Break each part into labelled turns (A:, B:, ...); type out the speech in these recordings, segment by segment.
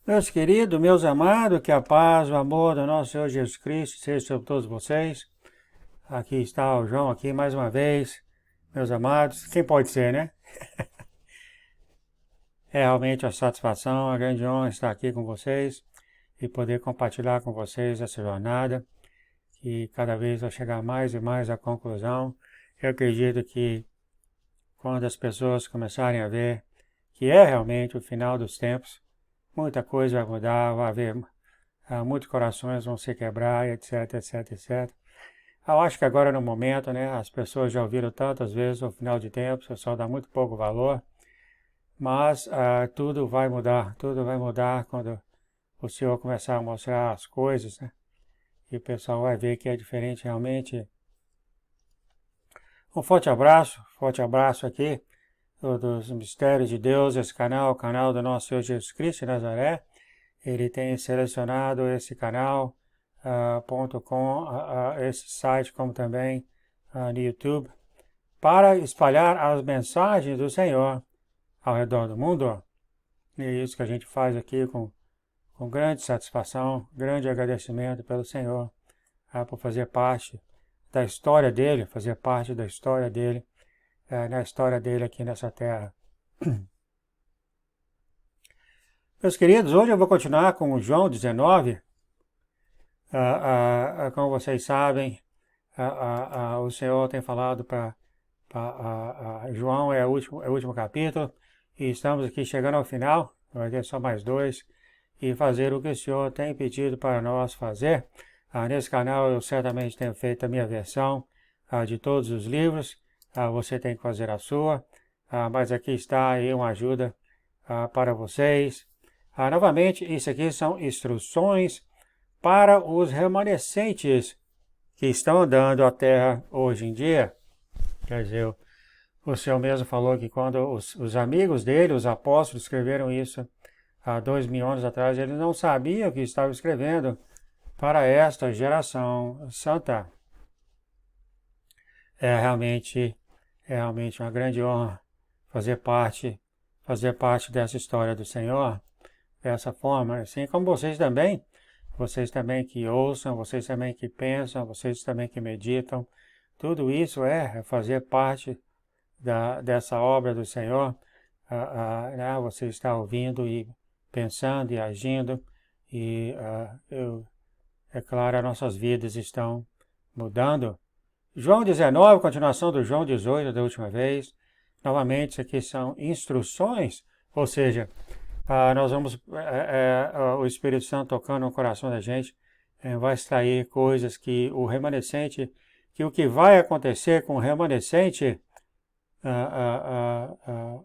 A: Meus queridos, meus amados, que a paz, o amor do nosso Senhor Jesus Cristo seja sobre todos vocês. Aqui está o João, aqui mais uma vez, meus amados. Quem pode ser, né? É realmente a satisfação, a grande honra estar aqui com vocês e poder compartilhar com vocês essa jornada, que cada vez vai chegar mais e mais à conclusão. Eu acredito que quando as pessoas começarem a ver que é realmente o final dos tempos, muita coisa vai mudar, vai haver muitos corações vão se quebrar, etc, etc, etc. Eu acho que agora no momento, né, as pessoas já ouviram tantas vezes o final de tempos, o pessoal dá muito pouco valor, mas tudo vai mudar quando o Senhor começar a mostrar as coisas, né, e o pessoal vai ver que é diferente realmente. Um forte abraço aqui dos Mistérios de Deus, esse canal, o canal do nosso Senhor Jesus Cristo de Nazaré. Ele tem selecionado esse canal, .com, esse site, como também no YouTube, para espalhar as mensagens do Senhor ao redor do mundo. E é isso que a gente faz aqui com grande satisfação, grande agradecimento pelo Senhor, por fazer parte da história dele, na história dele aqui nessa terra. Meus queridos, hoje eu vou continuar com o João 19. Como vocês sabem, o Senhor tem falado para João, é o último capítulo, e estamos aqui chegando ao final, vai ter só mais dois, e fazer o que o Senhor tem pedido para nós fazer. Nesse canal eu certamente tenho feito a minha versão de todos os livros, você tem que fazer a sua, mas aqui está aí uma ajuda para vocês. Novamente, isso aqui são instruções para os remanescentes que estão andando a terra hoje em dia. Quer dizer, o Senhor mesmo falou que quando os amigos dele, os apóstolos, escreveram isso há 2000 anos atrás, eles não sabiam o que estavam escrevendo para esta geração santa. É realmente uma grande honra fazer parte dessa história do Senhor, dessa forma, assim como vocês também que ouçam, vocês também que pensam, vocês também que meditam, tudo isso é fazer parte dessa obra do Senhor. Né? Você está ouvindo e pensando e agindo, e é claro, as nossas vidas estão mudando. João 19, continuação do João 18 da última vez. Novamente, isso aqui são instruções, ou seja, nós vamos, o Espírito Santo tocando no coração da gente, vai extrair coisas que o remanescente, que o que vai acontecer com o remanescente,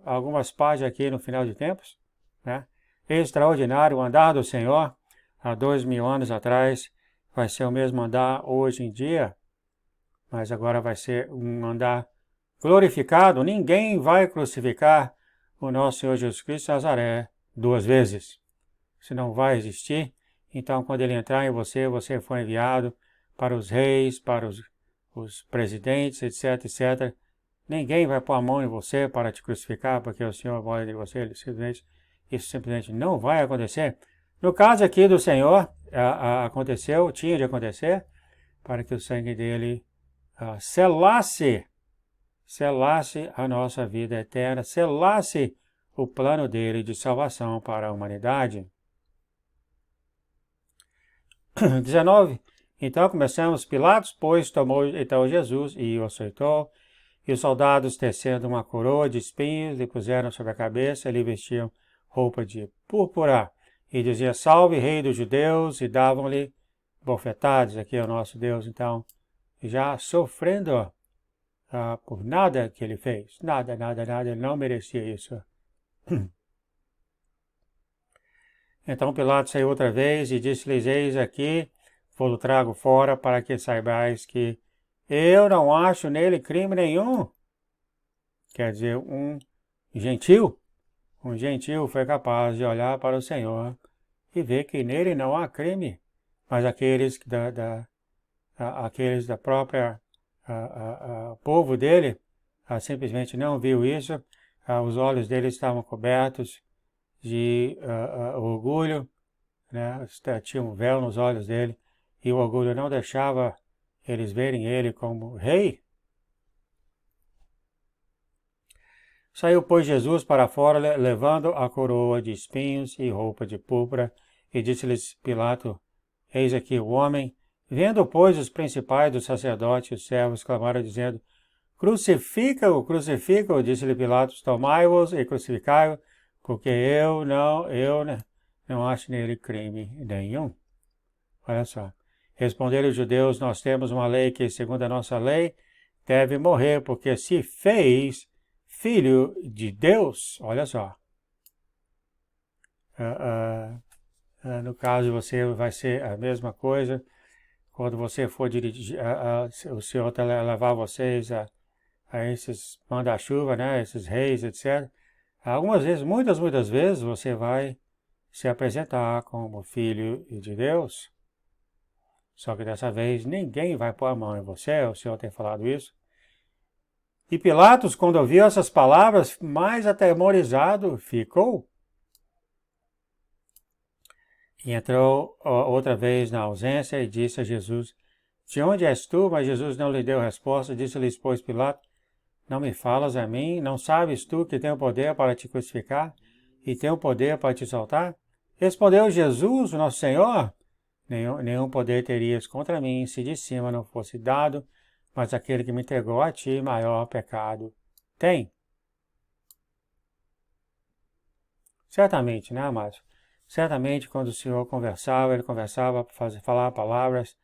A: algumas páginas aqui no final de tempos, né? Extraordinário, o andar do Senhor, há 2000 anos atrás, vai ser o mesmo andar hoje em dia, mas agora vai ser um andar glorificado. Ninguém vai crucificar o nosso Senhor Jesus Cristo de Nazaré duas vezes. Isso não vai existir. Então, quando ele entrar em você, você foi enviado para os reis, para os presidentes, etc, etc. Ninguém vai pôr a mão em você para te crucificar, porque o Senhor mora de você. Isso simplesmente não vai acontecer. No caso aqui do Senhor, aconteceu, tinha de acontecer, para que o sangue dele selasse a nossa vida eterna, selasse o plano dele de salvação para a humanidade. 19. Então começamos. Pilatos, pois, tomou então Jesus e o açoitou, e os soldados, tecendo uma coroa de espinhos, lhe puseram sobre a cabeça, e lhe vestiam roupa de púrpura, e dizia: Salve, Rei dos Judeus, e davam-lhe bofetadas. Aqui é o nosso Deus, então, já sofrendo por nada que ele fez. Nada, ele não merecia isso. Então Pilatos saiu outra vez e disse-lhes: Eis aqui, vou-lo trago fora, para que saibais que eu não acho nele crime nenhum. Quer dizer, um gentil foi capaz de olhar para o Senhor e ver que nele não há crime. Mas aqueles da própria povo dele simplesmente não viu isso. Os olhos dele estavam cobertos de orgulho, né? Tinha um véu nos olhos dele, e o orgulho não deixava eles verem ele como rei. Saiu, pois, Jesus para fora, levando a coroa de espinhos e roupa de púrpura, e disse-lhes Pilato, eis aqui o homem. Vendo, pois, os principais dos sacerdotes e os servos clamaram, dizendo, crucifica-o, crucifica-o, disse-lhe Pilatos, tomai-os e crucificai-o, porque eu não acho nele crime nenhum. Olha só. Responderam os judeus, nós temos uma lei que, segundo a nossa lei, deve morrer, porque se fez filho de Deus. Olha só. No caso, você vai ser a mesma coisa. Quando você for dirigir, o Senhor vai levar vocês a esses manda-chuva, né, esses reis, etc. Algumas vezes, muitas vezes, você vai se apresentar como filho de Deus. Só que dessa vez ninguém vai pôr a mão em você, o Senhor tem falado isso. E Pilatos, quando ouviu essas palavras, mais atemorizado ficou. E entrou outra vez na ausência e disse a Jesus, de onde és tu? Mas Jesus não lhe deu resposta, disse-lhes, pois, Pilato, não me falas a mim? Não sabes tu que tenho poder para te crucificar e tenho poder para te soltar? Respondeu Jesus, nosso Senhor, nenhum poder terias contra mim se de cima não fosse dado, mas aquele que me entregou a ti, maior pecado tem. Certamente, né, amados? Certamente, quando o Senhor conversava, ele conversava para falar palavras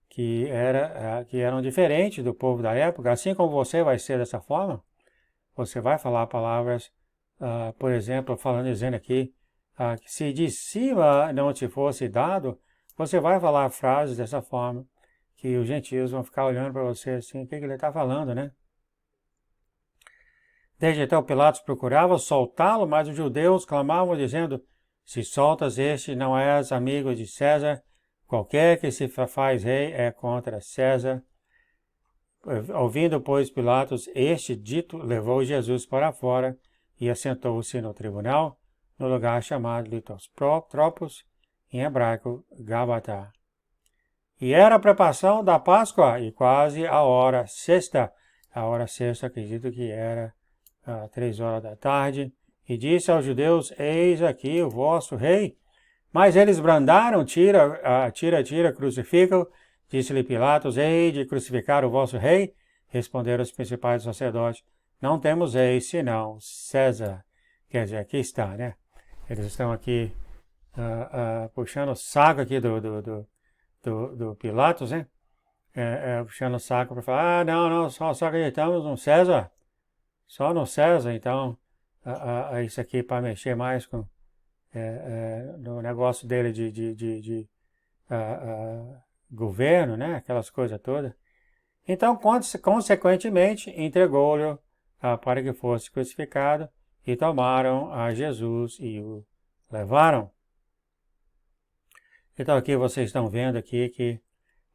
A: que eram diferentes do povo da época. Assim como você vai ser dessa forma, você vai falar palavras, por exemplo, dizendo aqui, que se de cima não te fosse dado, você vai falar frases dessa forma, que os gentios vão ficar olhando para você assim, o que ele está falando, né? Desde então Pilatos procurava soltá-lo, mas os judeus clamavam dizendo, se soltas este, não és amigo de César, qualquer que se faz rei é contra César. Ouvindo, pois, Pilatos este dito, levou Jesus para fora e assentou-se no tribunal, no lugar chamado Litotropos, em hebraico, Gabatá. E era a preparação da Páscoa e quase a hora sexta. A hora sexta, acredito que era 3 horas da tarde. E disse aos judeus, eis aqui o vosso rei. Mas eles brandaram, tira, crucificam. Disse-lhe Pilatos, hei de crucificar o vosso rei? Responderam os principais sacerdotes, não temos rei, senão César. Quer dizer, aqui está, né? Eles estão aqui puxando o saco aqui do Pilatos, né? Puxando o saco para falar, não, só acreditamos no César. Só no César, então, isso aqui para mexer mais com no negócio dele de governo, né? Aquelas coisas todas. Então, consequentemente, entregou-lhe para que fosse crucificado e tomaram a Jesus e o levaram. Então, aqui vocês estão vendo aqui que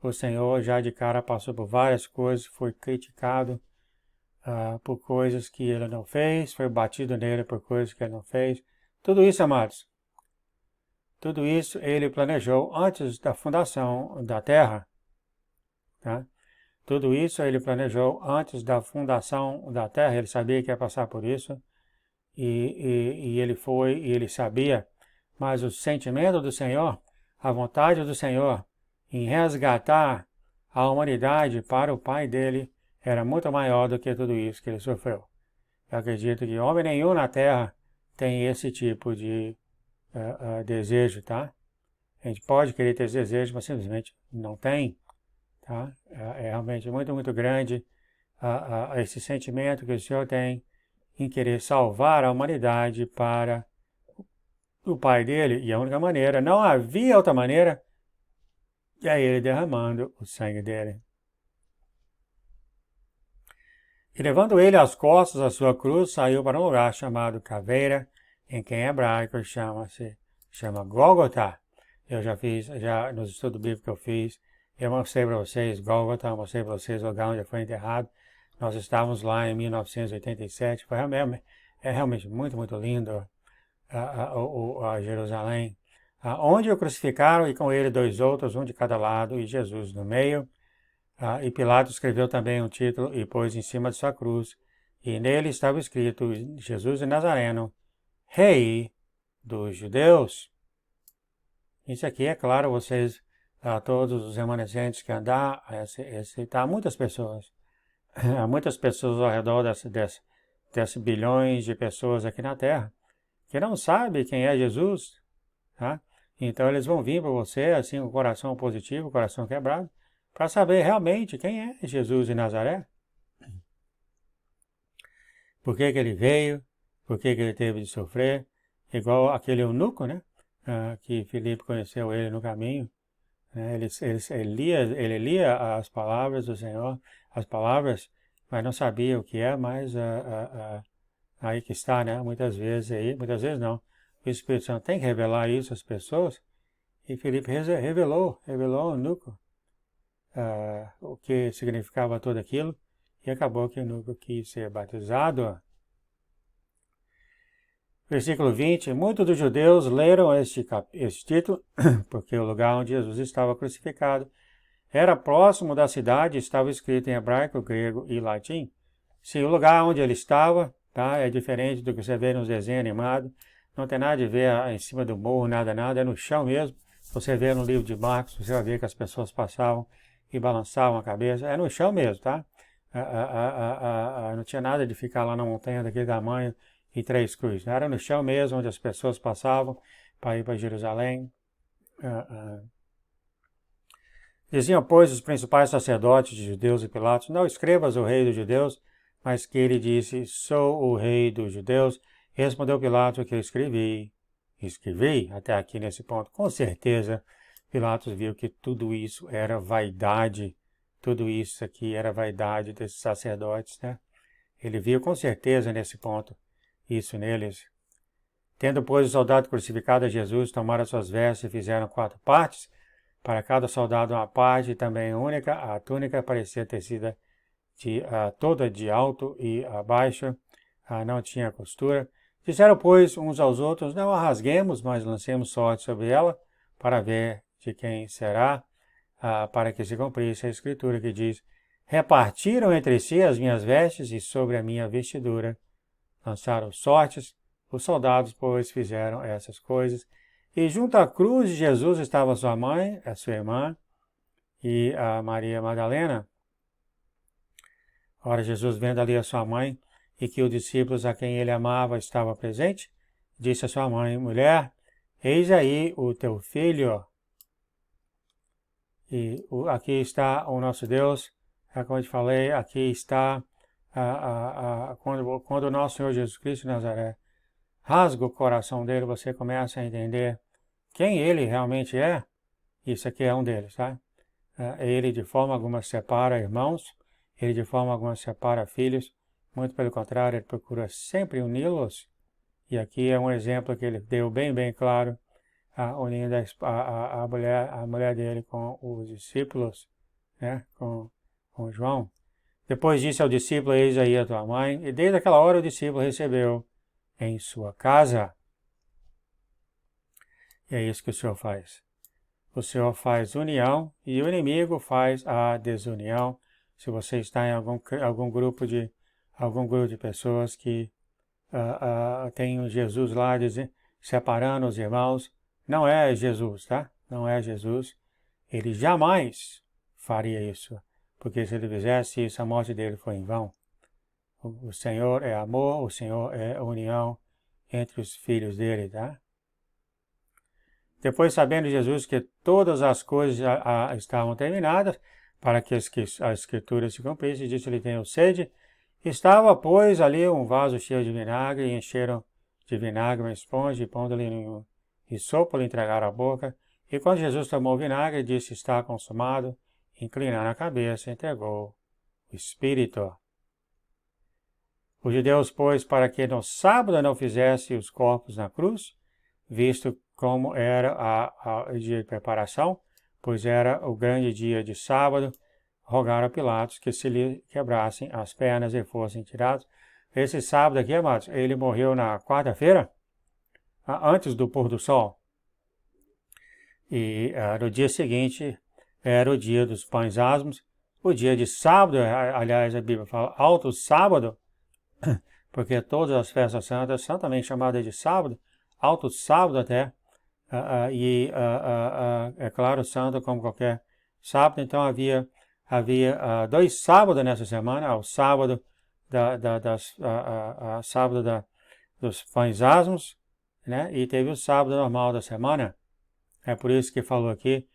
A: o Senhor já de cara passou por várias coisas, foi criticado por coisas que ele não fez, foi batido nele por coisas que ele não fez. Tudo isso, amados, tudo isso ele planejou antes da fundação da terra. Tá? Tudo isso ele planejou antes da fundação da terra, ele sabia que ia passar por isso, e ele sabia, mas o sentimento do Senhor, a vontade do Senhor em resgatar a humanidade para o Pai dele era muito maior do que tudo isso que ele sofreu. Eu acredito que homem nenhum na terra tem esse tipo de desejo, tá? A gente pode querer ter esse desejo, mas simplesmente não tem, tá? É realmente muito, muito grande esse sentimento que o Senhor tem em querer salvar a humanidade para o Pai dele, e a única maneira, não havia outra maneira, é ele derramando o sangue dele. E levando ele às costas a sua cruz, saiu para um lugar chamado Caveira, em que em hebraico chama Gólgota. Eu já nos estudos bíblicos que eu fiz, eu mostrei para vocês Gólgota, mostrei para vocês o lugar onde foi enterrado. Nós estávamos lá em 1987, é realmente muito, muito lindo a Jerusalém. onde o crucificaram e com ele 2 outros, um de cada lado e Jesus no meio. E Pilatos escreveu também um título e pôs em cima de sua cruz, e nele estava escrito: Jesus de Nazareno, Rei dos Judeus. Isso aqui, é claro, vocês, todos os remanescentes que andar, tá muitas pessoas. Há muitas pessoas ao redor desses bilhões de pessoas aqui na Terra que não sabem quem é Jesus, tá? Então eles vão vir para você, assim, com o coração positivo, o coração quebrado, para saber realmente quem é Jesus de Nazaré. Por que que ele veio, por que que ele teve de sofrer, igual aquele eunuco, né? Que Filipe conheceu ele no caminho. Ele lia as palavras do Senhor, as palavras, mas não sabia o que é, mas aí que está, né? Muitas vezes não. O Espírito Santo tem que revelar isso às pessoas, e Filipe revelou ao eunuco o que significava tudo aquilo, e acabou que o eunuco quis ser batizado. Versículo 20, muitos dos judeus leram este título, porque o lugar onde Jesus estava crucificado era próximo da cidade, estava escrito em hebraico, grego e latim. Se o lugar onde ele estava, tá, é diferente do que você vê nos desenhos animados, não tem nada de ver em cima do morro, nada, é no chão mesmo. Você vê no livro de Marcos, você vai ver que as pessoas passavam e balançavam a cabeça, é no chão mesmo, tá? Não tinha nada de ficar lá na montanha daquele tamanho, e 3 cruzes. Era no chão mesmo, onde as pessoas passavam para ir para Jerusalém. Diziam, pois, os principais sacerdotes de judeus e Pilatos, não escrevas o rei dos judeus, mas que ele disse, sou o rei dos judeus. Respondeu Pilatos que eu escrevi. Escrevi até aqui nesse ponto. Com certeza, Pilatos viu que tudo isso era vaidade. Tudo isso aqui era vaidade desses sacerdotes, né? Ele viu com certeza nesse ponto isso neles. Tendo, pois, o soldado crucificado a Jesus, tomaram suas vestes e fizeram 4 partes, para cada soldado uma parte, também única. A túnica parecia tecida toda de alto e abaixo, não tinha costura. Disseram, pois, uns aos outros, não a rasguemos, mas lancemos sorte sobre ela, para ver de quem será, para que se cumprisse a escritura que diz, repartiram entre si as minhas vestes e sobre a minha vestidura lançaram sortes. Os soldados, pois, fizeram essas coisas. E junto à cruz de Jesus estava sua mãe, a sua irmã, e a Maria Madalena. Ora, Jesus, vendo ali a sua mãe, e que os discípulos a quem ele amava estavam presentes, disse a sua mãe, mulher, eis aí o teu filho. E aqui está o nosso Deus, como eu te falei, aqui está quando o nosso Senhor Jesus Cristo de Nazaré rasga o coração dele, você começa a entender quem ele realmente é. Isso aqui é um deles, tá? Ele de forma alguma separa irmãos, ele de forma alguma separa filhos, muito pelo contrário, ele procura sempre uni-los. E aqui é um exemplo que ele deu bem claro, unindo a mulher dele com os discípulos, né? com João. Depois disse ao discípulo, eis aí a tua mãe, e desde aquela hora o discípulo recebeu em sua casa. E é isso que o Senhor faz. O Senhor faz união e o inimigo faz a desunião. Se você está em algum grupo de pessoas que tem o Jesus lá separando os irmãos, não é Jesus, tá? Não é Jesus. Ele jamais faria isso. Porque se ele fizesse isso, a morte dele foi em vão. O Senhor é amor, o Senhor é união entre os filhos dele, tá? Depois, sabendo Jesus que todas as coisas estavam terminadas, para que as escrituras se cumprissem, disse-lhe, tenho sede. Estava, pois, ali um vaso cheio de vinagre, e encheram de vinagre uma esponja, e pondo-lhe e sopa lhe entregaram a boca. E quando Jesus tomou o vinagre, disse, está consumado. Inclinando a cabeça, entregou o Espírito. Os judeus, pois, para que no sábado não fizesse os corpos na cruz, visto como era o dia de preparação, pois era o grande dia de sábado, rogaram a Pilatos que se lhe quebrassem as pernas e fossem tirados. Esse sábado aqui, amados, ele morreu na quarta-feira, antes do pôr do sol. E no dia seguinte era o dia dos pães asmos, o dia de sábado, aliás, a Bíblia fala alto sábado, porque todas as festas santas são também chamadas de sábado, alto sábado até, é claro, santo como qualquer sábado. Então havia 2 sábados nessa semana, o sábado sábado dos pães asmos, né? E teve o sábado normal da semana. É por isso que falou aqui,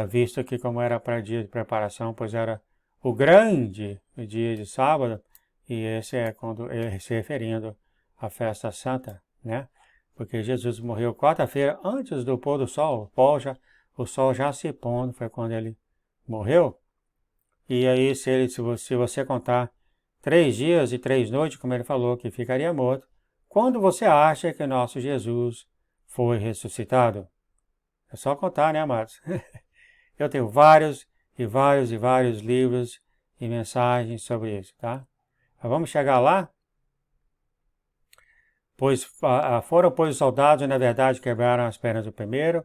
A: visto que como era para dia de preparação, pois era o grande dia de sábado, e esse é quando ele se referindo à festa santa, né? Porque Jesus morreu quarta-feira antes do pôr do sol, o sol já se pondo, foi quando ele morreu. E aí, se você contar 3 dias e 3 noites, como ele falou, que ficaria morto, quando você acha que nosso Jesus foi ressuscitado? É só contar, né, amados? Eu tenho vários livros e mensagens sobre isso, tá? Mas vamos chegar lá? Foram, pois, os soldados, e na verdade quebraram as pernas do primeiro,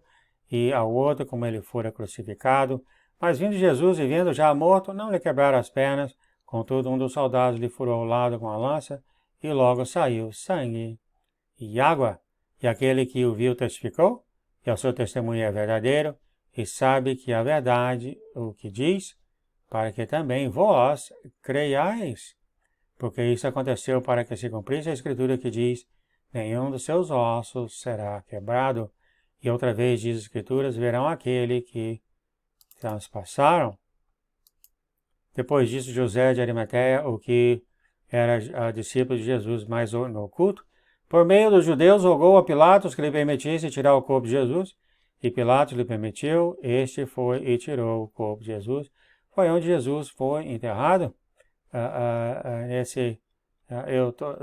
A: e ao outro, como ele fora crucificado. Mas vindo Jesus e vendo já morto, não lhe quebraram as pernas. Contudo, um dos soldados lhe furou o lado com a lança, e logo saiu sangue e água. E aquele que o viu testificou, e o seu testemunho é verdadeiro, e sabe que a verdade o que diz, para que também vós creiais. Porque isso aconteceu para que se cumprisse a escritura que diz: nenhum dos seus ossos será quebrado. E outra vez diz as escrituras: verão aquele que transpassaram. Depois disso, José de Arimateia, o que era discípulo de Jesus, mas no oculto, por meio dos judeus, rogou a Pilatos que lhe permitisse tirar o corpo de Jesus. E Pilatos lhe permitiu, este foi e tirou o corpo de Jesus. Foi onde Jesus foi enterrado.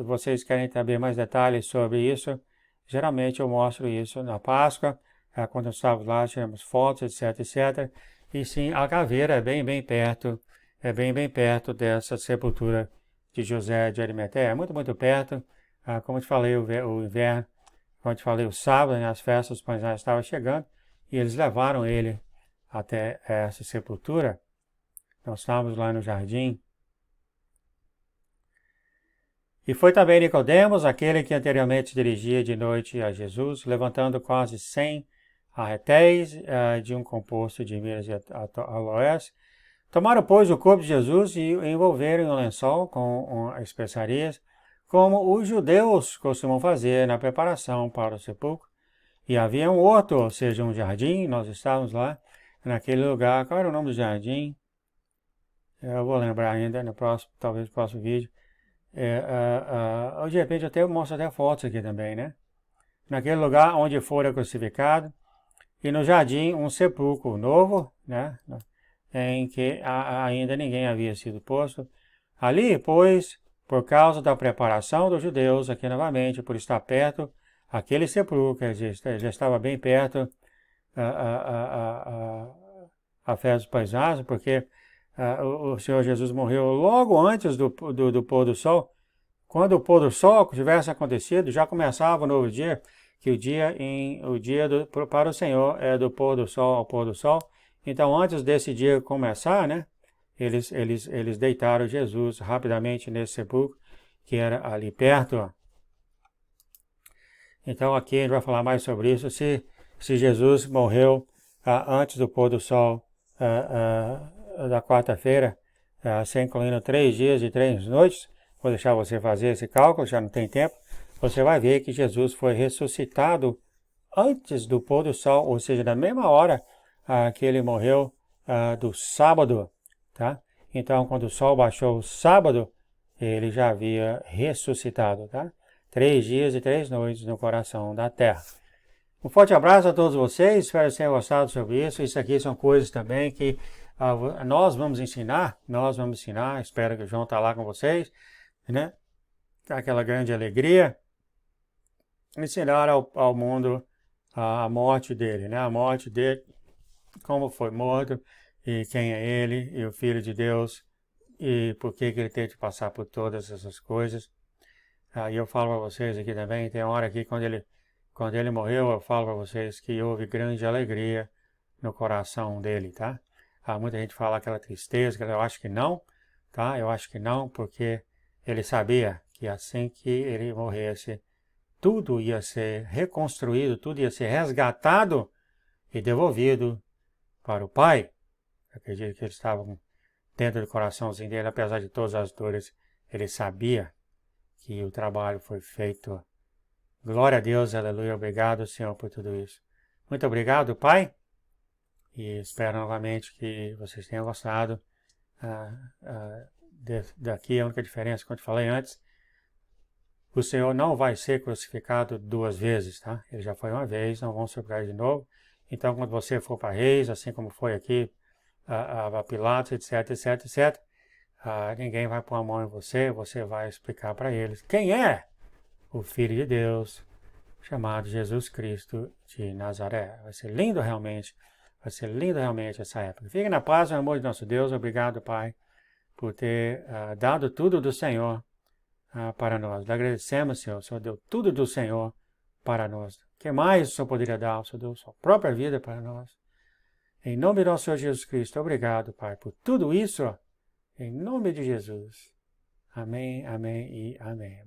A: Vocês querem saber mais detalhes sobre isso? Geralmente eu mostro isso na Páscoa, quando eu estava lá, tiramos fotos, etc, etc. E sim, a caveira é bem perto, bem perto dessa sepultura de José de Arimateia, muito perto. Como eu te falei, o inverno, como eu te falei, o sábado, né, as festas dos pães já estavam chegando, e eles levaram ele até essa sepultura. Nós estávamos lá no jardim. E foi também Nicodemos, aquele que anteriormente dirigia de noite a Jesus, levantando quase 100 arretéis de um composto de miras e aloés. Tomaram, pois, o corpo de Jesus e o envolveram em um lençol com especiarias, como os judeus costumam fazer na preparação para o sepulcro. E havia um horto, ou seja, um jardim, nós estávamos lá, naquele lugar. Qual era o nome do jardim? Eu vou lembrar ainda, talvez no próximo vídeo. De repente até eu mostro até fotos aqui também, né? Naquele lugar onde fora crucificado, e no jardim um sepulcro novo, né? Em que ainda ninguém havia sido posto. Ali, pois, por causa da preparação dos judeus, aqui novamente, por estar perto, aquele sepulcro já estava bem perto, a festa dos pães asmos, porque o Senhor Jesus morreu logo antes do pôr do sol. Quando o pôr do sol tivesse acontecido, já começava o novo dia, que o dia para o Senhor é do pôr do sol ao pôr do sol. Então, antes desse dia começar, né, eles deitaram Jesus rapidamente nesse sepulcro, que era ali perto. Então, aqui a gente vai falar mais sobre isso. Se Jesus morreu antes do pôr do sol da quarta-feira, se incluindo 3 dias e 3 noites, vou deixar você fazer esse cálculo, já não tem tempo. Você vai ver que Jesus foi ressuscitado antes do pôr do sol, ou seja, na mesma hora que ele morreu do sábado, tá? Então, quando o sol baixou o sábado, ele já havia ressuscitado, tá? 3 dias e 3 noites no coração da terra. Um forte abraço a todos vocês, espero que tenham gostado sobre isso. Isso aqui são coisas também que nós vamos ensinar, espero que o João está lá com vocês, né? Aquela grande alegria, ensinar ao mundo a morte dele, né? A morte dele, como foi morto, e quem é ele, e o Filho de Deus, e por que ele teve que passar por todas essas coisas. E eu falo para vocês aqui também, tem uma hora aqui quando quando ele morreu, eu falo para vocês que houve grande alegria no coração dele, tá? Muita gente fala aquela tristeza, eu acho que não, tá? Eu acho que não, porque ele sabia que assim que ele morresse, tudo ia ser reconstruído, tudo ia ser resgatado e devolvido para o Pai. Eu acredito que eles estavam dentro do coraçãozinho dele, apesar de todas as dores, ele sabia que o trabalho foi feito. Glória a Deus, aleluia, obrigado, Senhor, por tudo isso. Muito obrigado, Pai, e espero novamente que vocês tenham gostado. Daqui a única diferença, como eu te falei antes, o Senhor não vai ser crucificado 2 vezes, tá? Ele já foi uma vez, não vamos sofrer de novo. Então, quando você for para Reis, assim como foi aqui, a Pilatos, etc, etc, etc, ninguém vai pôr a mão em você, você vai explicar para eles quem é o Filho de Deus, chamado Jesus Cristo de Nazaré. Vai ser lindo realmente essa época. Fique na paz, no amor de nosso Deus. Obrigado, Pai, por ter dado tudo do Senhor para nós. Agradecemos, Senhor. O Senhor deu tudo do Senhor para nós. O que mais o Senhor poderia dar? O Senhor deu sua própria vida para nós. Em nome do nosso Senhor Jesus Cristo, obrigado, Pai, por tudo isso. Em nome de Jesus. Amém, amém e amém.